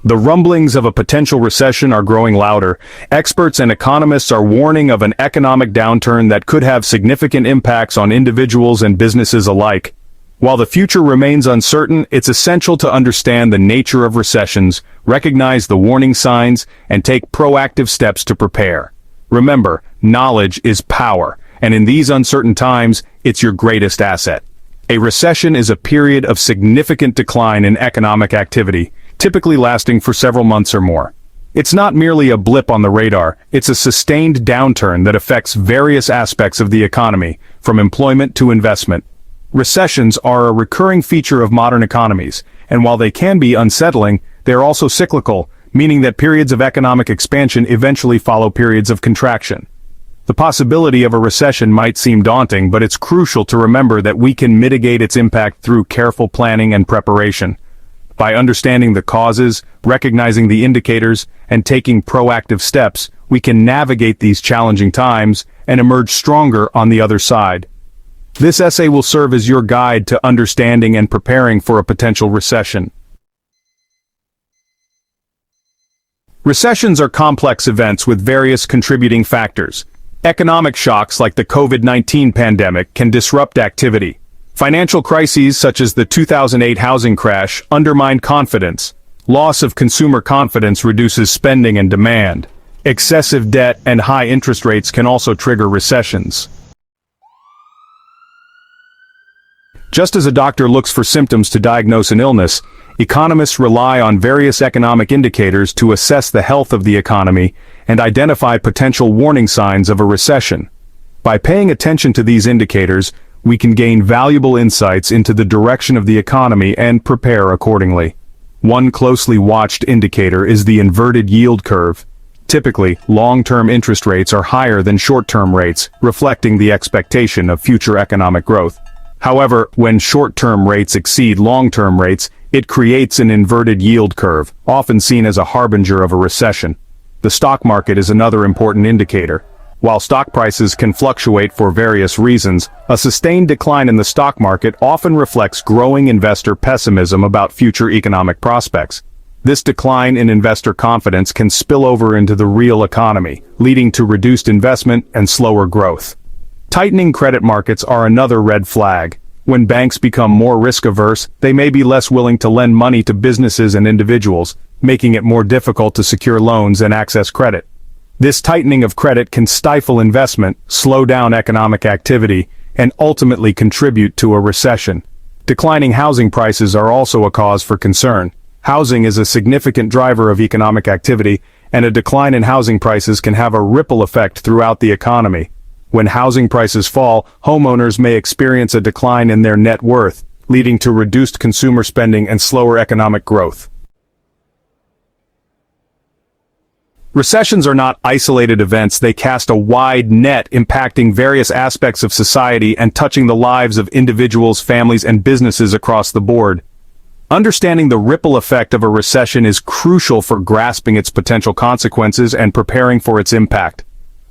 The rumblings of a potential recession are growing louder. Experts and economists are warning of an economic downturn that could have significant impacts on individuals and businesses alike. While the future remains uncertain, it's essential to understand the nature of recessions, recognize the warning signs, and take proactive steps to prepare. Remember, knowledge is power, and in these uncertain times, it's your greatest asset. A recession is a period of significant decline in economic activity, typically lasting for several months or more. It's not merely a blip on the radar, it's a sustained downturn that affects various aspects of the economy, from employment to investment. Recessions are a recurring feature of modern economies, and while they can be unsettling, they are also cyclical, meaning that periods of economic expansion eventually follow periods of contraction. The possibility of a recession might seem daunting, but it's crucial to remember that we can mitigate its impact through careful planning and preparation. By understanding the causes, recognizing the indicators, and taking proactive steps, we can navigate these challenging times and emerge stronger on the other side. This essay will serve as your guide to understanding and preparing for a potential recession. Recessions are complex events with various contributing factors. Economic shocks like the COVID-19 pandemic can disrupt activity. Financial crises such as the 2008 housing crash undermine confidence. Loss of consumer confidence reduces spending and demand. Excessive debt and high interest rates can also trigger recessions. Just as a doctor looks for symptoms to diagnose an illness, economists rely on various economic indicators to assess the health of the economy and identify potential warning signs of a recession. By paying attention to these indicators, we can gain valuable insights into the direction of the economy and prepare accordingly. One closely watched indicator is the inverted yield curve. Typically, long-term interest rates are higher than short-term rates, reflecting the expectation of future economic growth. However, when short-term rates exceed long-term rates, it creates an inverted yield curve, often seen as a harbinger of a recession. The stock market is another important indicator. While stock prices can fluctuate for various reasons, a sustained decline in the stock market often reflects growing investor pessimism about future economic prospects. This decline in investor confidence can spill over into the real economy, leading to reduced investment and slower growth. Tightening credit markets are another red flag. When banks become more risk-averse, they may be less willing to lend money to businesses and individuals, making it more difficult to secure loans and access credit. This tightening of credit can stifle investment, slow down economic activity, and ultimately contribute to a recession. Declining housing prices are also a cause for concern. Housing is a significant driver of economic activity, and a decline in housing prices can have a ripple effect throughout the economy. When housing prices fall, homeowners may experience a decline in their net worth, leading to reduced consumer spending and slower economic growth. Recessions are not isolated events, they cast a wide net impacting various aspects of society and touching the lives of individuals, families, and businesses across the board. Understanding the ripple effect of a recession is crucial for grasping its potential consequences and preparing for its impact.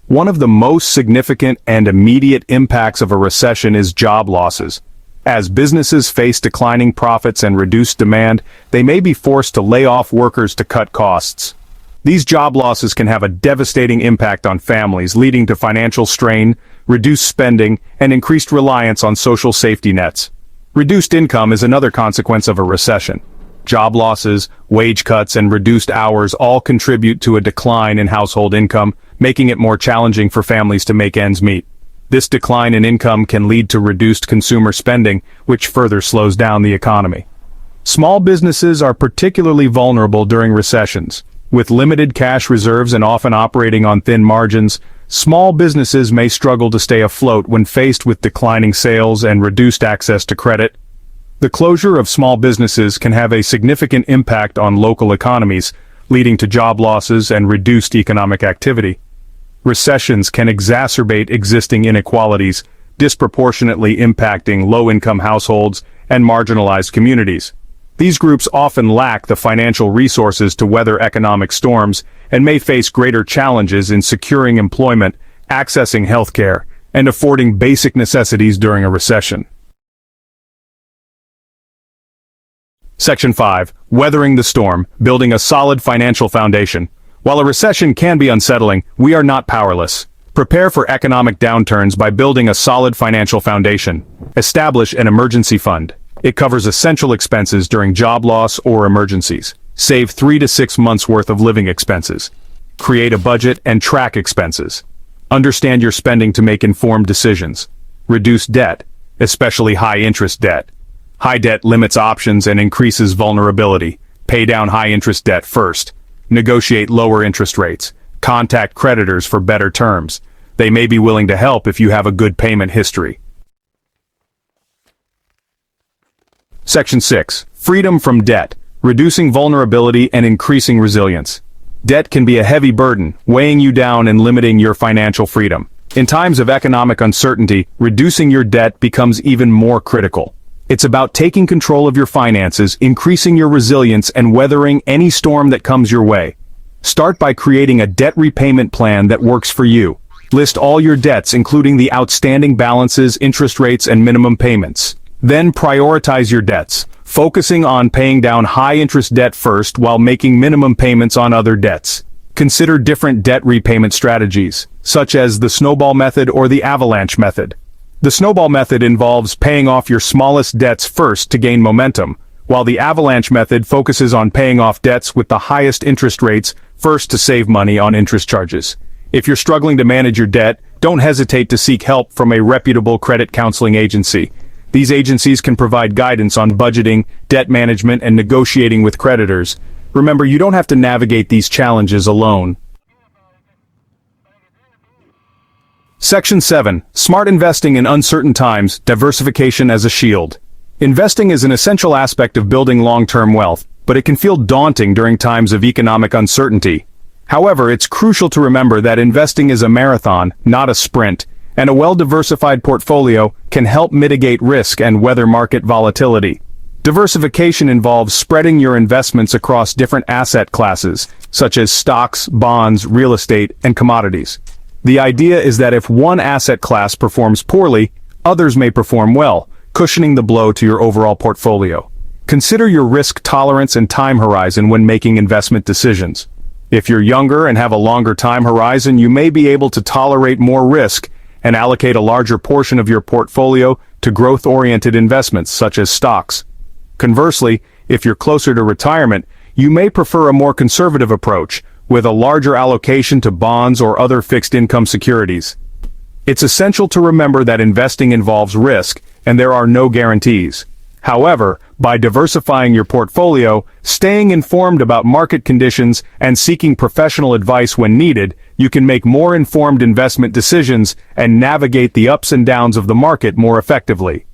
One of the most significant and immediate impacts of a recession is job losses. As businesses face declining profits and reduced demand, they may be forced to lay off workers to cut costs. These job losses can have a devastating impact on families, leading to financial strain, reduced spending, and increased reliance on social safety nets. Reduced income is another consequence of a recession. Job losses, wage cuts, and reduced hours all contribute to a decline in household income, making it more challenging for families to make ends meet. This decline in income can lead to reduced consumer spending, which further slows down the economy. Small businesses are particularly vulnerable during recessions. With limited cash reserves and often operating on thin margins, small businesses may struggle to stay afloat when faced with declining sales and reduced access to credit. The closure of small businesses can have a significant impact on local economies, leading to job losses and reduced economic activity. Recessions can exacerbate existing inequalities, disproportionately impacting low-income households and marginalized communities. These groups often lack the financial resources to weather economic storms and may face greater challenges in securing employment, accessing healthcare, and affording basic necessities during a recession. Section 5. Weathering the storm, building a solid financial foundation. While a recession can be unsettling, we are not powerless. Prepare for economic downturns by building a solid financial foundation. Establish an emergency fund. It covers essential expenses during job loss or emergencies. Save 3 to 6 months' worth of living expenses. Create a budget and track expenses. Understand your spending to make informed decisions. Reduce debt, especially high-interest debt. High debt limits options and increases vulnerability. Pay down high-interest debt first. Negotiate lower interest rates. Contact creditors for better terms. They may be willing to help if you have a good payment history. Section 6. Freedom from debt, reducing vulnerability and increasing resilience. Debt can be a heavy burden, weighing you down and limiting your financial freedom. In times of economic uncertainty, reducing your debt becomes even more critical. It's about taking control of your finances, increasing your resilience, and weathering any storm that comes your way. Start by creating a debt repayment plan that works for you. List all your debts, including the outstanding balances, interest rates, and minimum payments. Then prioritize your debts, focusing on paying down high-interest debt first while making minimum payments on other debts. Consider different debt repayment strategies, such as the snowball method or the avalanche method. The snowball method involves paying off your smallest debts first to gain momentum, while the avalanche method focuses on paying off debts with the highest interest rates first to save money on interest charges. If you're struggling to manage your debt, don't hesitate to seek help from a reputable credit counseling agency. These agencies can provide guidance on budgeting, debt management, and negotiating with creditors. Remember, you don't have to navigate these challenges alone. Section 7. Smart investing in uncertain times, diversification as a shield. Investing is an essential aspect of building long-term wealth, but it can feel daunting during times of economic uncertainty. However, it's crucial to remember that investing is a marathon, not a sprint, and a well-diversified portfolio can help mitigate risk and weather market volatility. Diversification involves spreading your investments across different asset classes, such as stocks, bonds, real estate, and commodities. The idea is that if one asset class performs poorly, others may perform well, cushioning the blow to your overall portfolio. Consider your risk tolerance and time horizon when making investment decisions. If you're younger and have a longer time horizon, you may be able to tolerate more risk and allocate a larger portion of your portfolio to growth-oriented investments such as stocks. Conversely, if you're closer to retirement, you may prefer a more conservative approach, with a larger allocation to bonds or other fixed-income securities. It's essential to remember that investing involves risk, and there are no guarantees. However, by diversifying your portfolio, staying informed about market conditions, and seeking professional advice when needed, you can make more informed investment decisions and navigate the ups and downs of the market more effectively.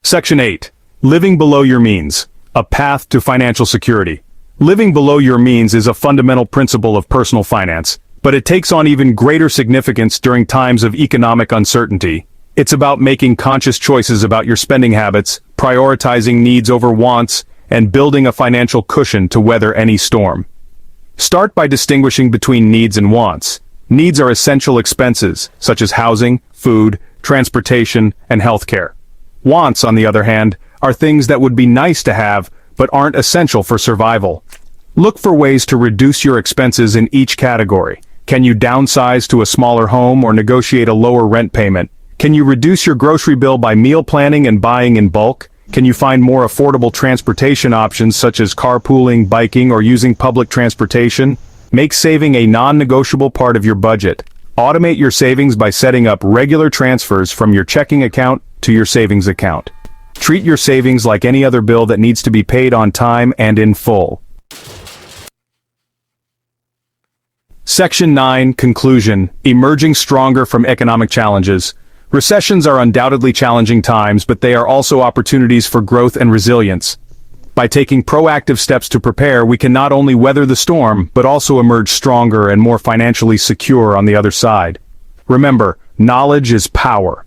Section 8. Living below your means. A path to financial security. Living below your means is a fundamental principle of personal finance, but it takes on even greater significance during times of economic uncertainty. It's about making conscious choices about your spending habits, prioritizing needs over wants, and building a financial cushion to weather any storm. Start by distinguishing between needs and wants. Needs are essential expenses, such as housing, food, transportation, and healthcare. Wants, on the other hand, are things that would be nice to have, but aren't essential for survival. Look for ways to reduce your expenses in each category. Can you downsize to a smaller home or negotiate a lower rent payment? Can you reduce your grocery bill by meal planning and buying in bulk? Can you find more affordable transportation options such as carpooling, biking, or using public transportation? Make saving a non-negotiable part of your budget. Automate your savings by setting up regular transfers from your checking account to your savings account. Treat your savings like any other bill that needs to be paid on time and in full. Section 9. Conclusion. Emerging stronger from economic challenges. Recessions are undoubtedly challenging times, but they are also opportunities for growth and resilience. By taking proactive steps to prepare, we can not only weather the storm, but also emerge stronger and more financially secure on the other side. Remember, knowledge is power.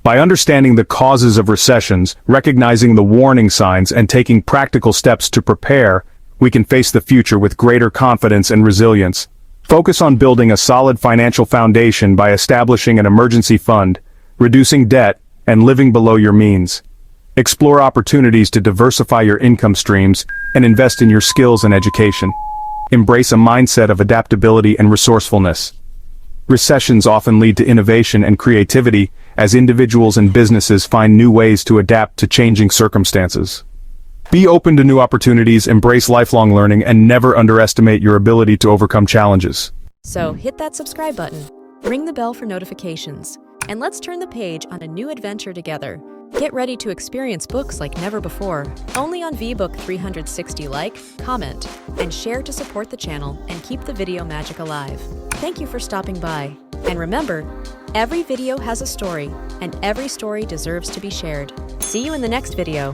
By understanding the causes of recessions, recognizing the warning signs, and taking practical steps to prepare, we can face the future with greater confidence and resilience. Focus on building a solid financial foundation by establishing an emergency fund, reducing debt, and living below your means. Explore opportunities to diversify your income streams and invest in your skills and education. Embrace a mindset of adaptability and resourcefulness. Recessions often lead to innovation and creativity as individuals and businesses find new ways to adapt to changing circumstances. Be open to new opportunities, embrace lifelong learning, and never underestimate your ability to overcome challenges. So hit that subscribe button, ring the bell for notifications, and let's turn the page on a new adventure together. Get ready to experience books like never before, only on VBook 360. Like, comment, and share to support the channel and keep the video magic alive. Thank you for stopping by. And remember, every video has a story, and every story deserves to be shared. See you in the next video.